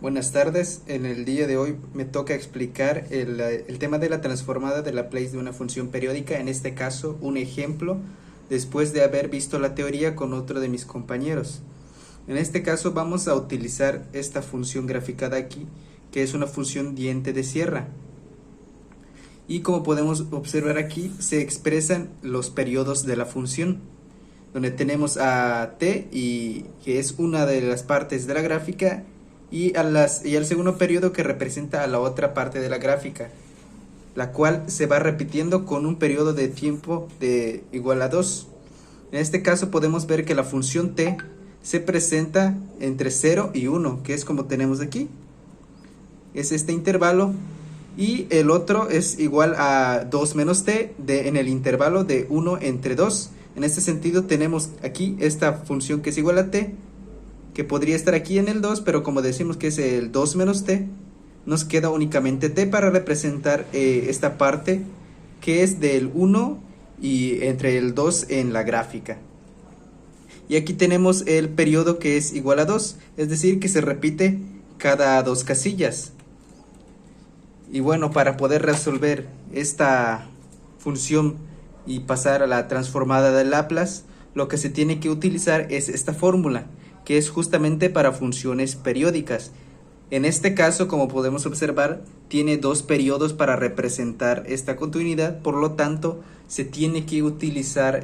Buenas tardes, en el día de hoy me toca explicar el tema de la transformada de Laplace de una función periódica, en este caso un ejemplo, después de haber visto la teoría con otro de mis compañeros. En este caso vamos a utilizar esta función graficada aquí, que es una función diente de sierra. Y como podemos observar aquí, se expresan los periodos de la función, donde tenemos a t, que es una de las partes de la gráfica, y al segundo periodo, que representa a la otra parte de la gráfica, la cual se va repitiendo con un periodo de tiempo de igual a 2. En este caso podemos ver que la función t se presenta entre 0 y 1, que es como tenemos aquí. Es este intervalo, y el otro es igual a 2 menos t en el intervalo de 1 entre 2. En este sentido tenemos aquí esta función que es igual a t, que podría estar aquí en el 2, pero como decimos que es el 2 menos t, nos queda únicamente t para representar esta parte que es del 1 y entre el 2 en la gráfica. Y aquí tenemos el periodo que es igual a 2, es decir que se repite cada 2 casillas. Y bueno, para poder resolver esta función y pasar a la transformada de Laplace, lo que se tiene que utilizar es esta fórmula, que es justamente para funciones periódicas. En este caso, como podemos observar, tiene dos periodos para representar esta continuidad, por lo tanto, se tiene que utilizar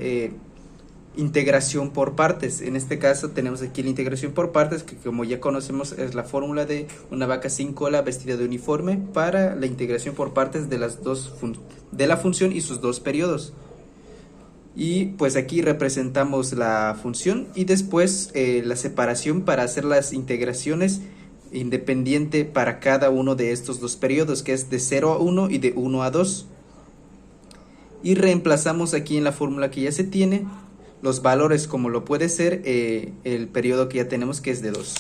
integración por partes. En este caso tenemos aquí la integración por partes, que como ya conocemos es la fórmula de una vaca sin cola vestida de uniforme, para la integración por partes de de la función y sus dos periodos. Y pues aquí representamos la función y después la separación para hacer las integraciones independiente para cada uno de estos dos periodos, que es de 0 a 1 y de 1 a 2. Y reemplazamos aquí en la fórmula que ya se tiene los valores como lo puede ser el periodo que ya tenemos, que es de 2.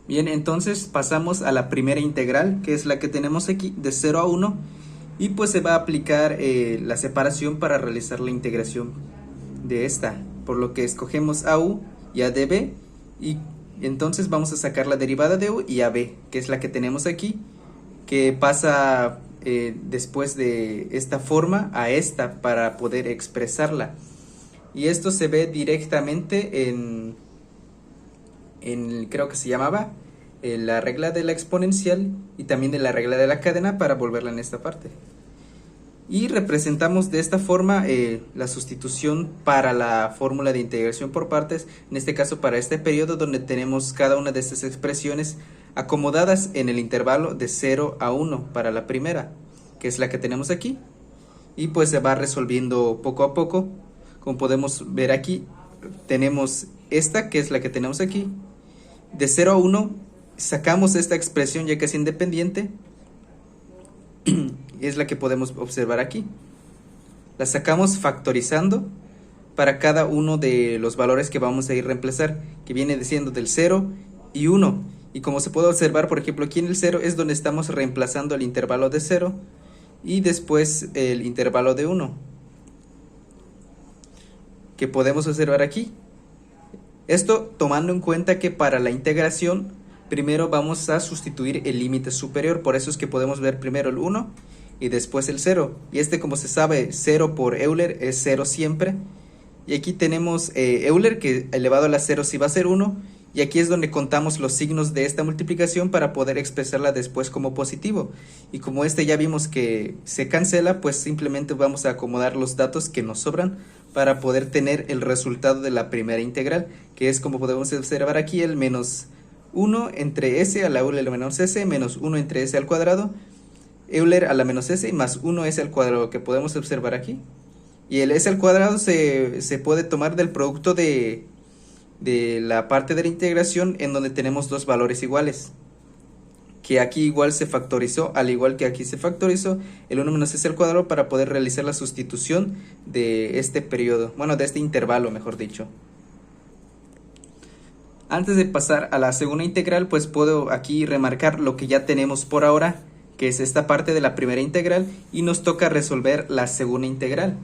Bien, entonces pasamos a la primera integral, que es la que tenemos aquí, de 0 a 1, y pues se va a aplicar la separación para realizar la integración de esta, por lo que escogemos a u y a db, y entonces vamos a sacar la derivada de u y a b, que es la que tenemos aquí, que pasa después de esta forma a esta para poder expresarla. Y esto se ve directamente creo que se llamaba la regla de la exponencial, y también de la regla de la cadena para volverla en esta parte. Y representamos de esta forma la sustitución para la fórmula de integración por partes, en este caso para este periodo, donde tenemos cada una de estas expresiones acomodadas en el intervalo de 0 a 1 para la primera, que es la que tenemos aquí, y pues se va resolviendo poco a poco. Como podemos ver aquí, tenemos esta, que es la que tenemos aquí, de 0 a 1, sacamos esta expresión ya que es independiente, es la que podemos observar aquí. La sacamos factorizando para cada uno de los valores que vamos a ir a reemplazar, que viene siendo del 0 y 1. Y como se puede observar, por ejemplo, aquí en el 0 es donde estamos reemplazando el intervalo de 0 y después el intervalo de 1, que podemos observar aquí. Esto tomando en cuenta que para la integración primero vamos a sustituir el límite superior, por eso es que podemos ver primero el 1 y después el 0. Y como se sabe, 0 por Euler es 0 siempre. Y aquí tenemos Euler, que elevado a la 0 sí va a ser 1. Y aquí es donde contamos los signos de esta multiplicación para poder expresarla después como positivo. Y como ya vimos que se cancela, pues simplemente vamos a acomodar los datos que nos sobran para poder tener el resultado de la primera integral, que es, como podemos observar aquí, el menos 1 entre s a la Euler a la menos s menos 1 entre s al cuadrado, Euler a la menos s más 1s al cuadrado, que podemos observar aquí. Y el s al cuadrado se puede tomar del producto de la parte de la integración en donde tenemos dos valores iguales, que aquí igual se factorizó, al igual que aquí se factorizó el 1 menos s al cuadrado para poder realizar la sustitución de este periodo, bueno, de este intervalo, mejor dicho. Antes de pasar a la segunda integral, pues puedo aquí remarcar lo que ya tenemos por ahora, que es esta parte de la primera integral, y nos toca resolver la segunda integral.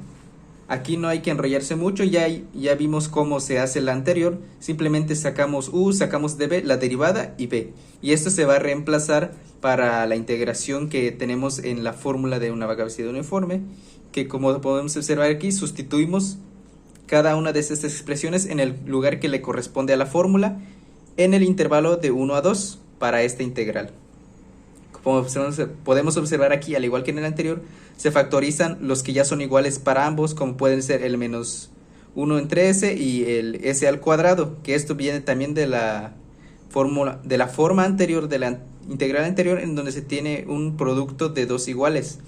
Aquí no hay que enrollarse mucho, ya vimos cómo se hace la anterior, simplemente sacamos u, sacamos de b la derivada y b, y esto se va a reemplazar para la integración que tenemos en la fórmula de una velocidad uniforme, que como podemos observar aquí, sustituimos cada una de estas expresiones en el lugar que le corresponde a la fórmula en el intervalo de 1 a 2 para esta integral. Como podemos observar aquí, al igual que en el anterior, se factorizan los que ya son iguales para ambos, como pueden ser el menos 1 entre s y el s al cuadrado, que esto viene también de la forma anterior, de la integral anterior, en donde se tiene un producto de dos iguales.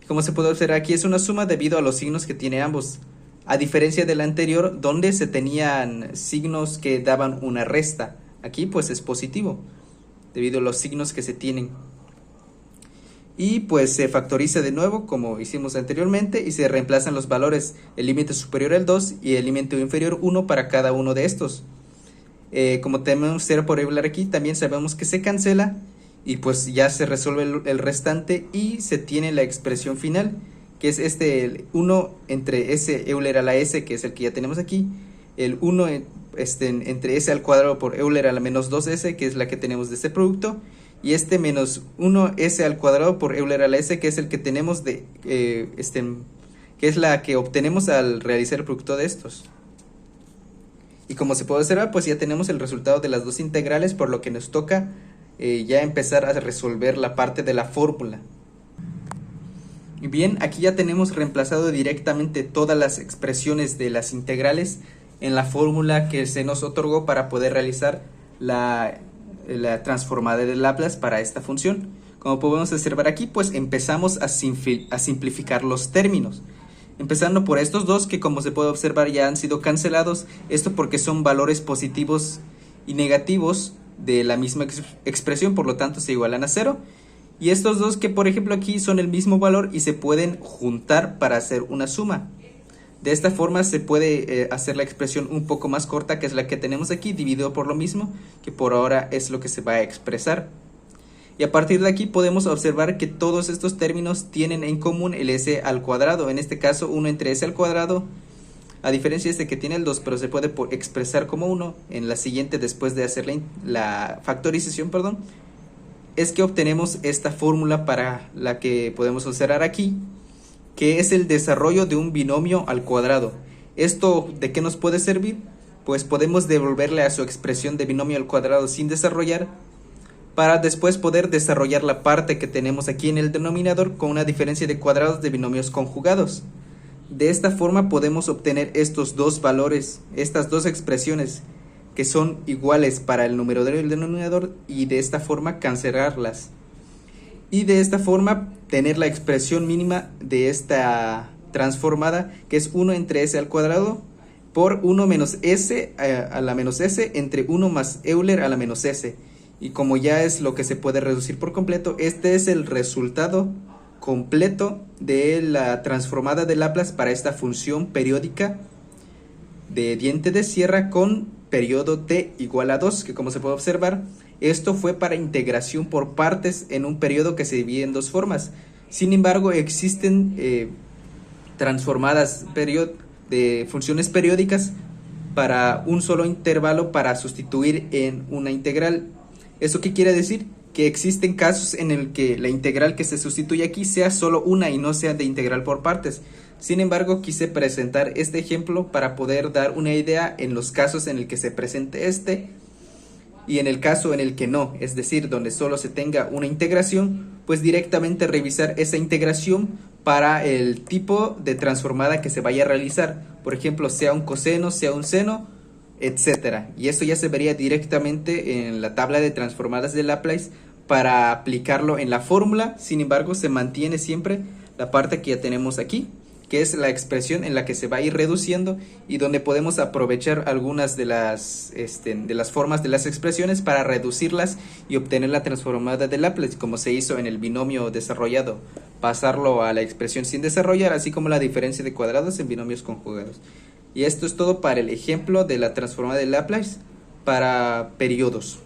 Como se puede observar aquí, es una suma debido a los signos que tiene ambos, a diferencia del anterior, donde se tenían signos que daban una resta. Aquí pues es positivo, debido a los signos que se tienen. Y pues se factoriza de nuevo como hicimos anteriormente y se reemplazan los valores, el límite superior al 2 y el límite inferior 1 para cada uno de estos. Como tenemos 0 por regular aquí, también sabemos que se cancela y pues ya se resuelve el restante y se tiene la expresión final, que es el 1 entre s Euler a la s, que es el que ya tenemos aquí, el 1 entre s al cuadrado por Euler a la menos 2s, que es la que tenemos de este producto, y este menos 1s al cuadrado por Euler a la s, que es el que tenemos que es la que obtenemos al realizar el producto de estos. Y como se puede observar, pues ya tenemos el resultado de las dos integrales, por lo que nos toca ya empezar a resolver la parte de la fórmula. Y bien, aquí ya tenemos reemplazado directamente todas las expresiones de las integrales en la fórmula que se nos otorgó para poder realizar la transformada de Laplace para esta función. Como podemos observar aquí, pues empezamos a simplificar los términos, empezando por estos dos que, como se puede observar, ya han sido cancelados, esto porque son valores positivos y negativos de la misma expresión, por lo tanto se igualan a 0, y estos dos que por ejemplo aquí son el mismo valor y se pueden juntar para hacer una suma. De esta forma se puede hacer la expresión un poco más corta, que es la que tenemos aquí, dividido por lo mismo, que por ahora es lo que se va a expresar. Y a partir de aquí podemos observar que todos estos términos tienen en común el s al cuadrado, en este caso 1 entre s al cuadrado, a diferencia de este que tiene el 2, pero se puede expresar como 1, en la siguiente después de hacer la factorización, perdón, es que obtenemos esta fórmula para la que podemos observar aquí, que es el desarrollo de un binomio al cuadrado. ¿Esto de qué nos puede servir? Pues podemos devolverle a su expresión de binomio al cuadrado sin desarrollar, para después poder desarrollar la parte que tenemos aquí en el denominador con una diferencia de cuadrados de binomios conjugados. De esta forma podemos obtener estos dos valores, estas dos expresiones que son iguales para el numerador y el denominador, y de esta forma cancelarlas. Y de esta forma tener la expresión mínima de esta transformada, que es 1 entre s al cuadrado por 1 menos s a la menos s entre 1 más Euler a la menos s. Y como ya es lo que se puede reducir por completo, este es el resultado completo de la transformada de Laplace para esta función periódica de diente de sierra con periodo t igual a 2, que como se puede observar, esto fue para integración por partes en un periodo que se divide en dos formas. Sin embargo, existen transformadas de funciones periódicas para un solo intervalo para sustituir en una integral. ¿Eso qué quiere decir? Que existen casos en el que la integral que se sustituye aquí sea solo una y no sea de integral por partes. Sin embargo, quise presentar este ejemplo para poder dar una idea en los casos en el que se presente este y en el caso en el que no, es decir, donde solo se tenga una integración, pues directamente revisar esa integración para el tipo de transformada que se vaya a realizar. Por ejemplo, sea un coseno, sea un seno, etcétera. Y esto ya se vería directamente en la tabla de transformadas de Laplace para aplicarlo en la fórmula. Sin embargo, se mantiene siempre la parte que ya tenemos aquí, que es la expresión en la que se va a ir reduciendo y donde podemos aprovechar algunas de las formas de las expresiones para reducirlas y obtener la transformada de Laplace, como se hizo en el binomio desarrollado, pasarlo a la expresión sin desarrollar, así como la diferencia de cuadrados en binomios conjugados. Y esto es todo para el ejemplo de la transformada de Laplace para periodos.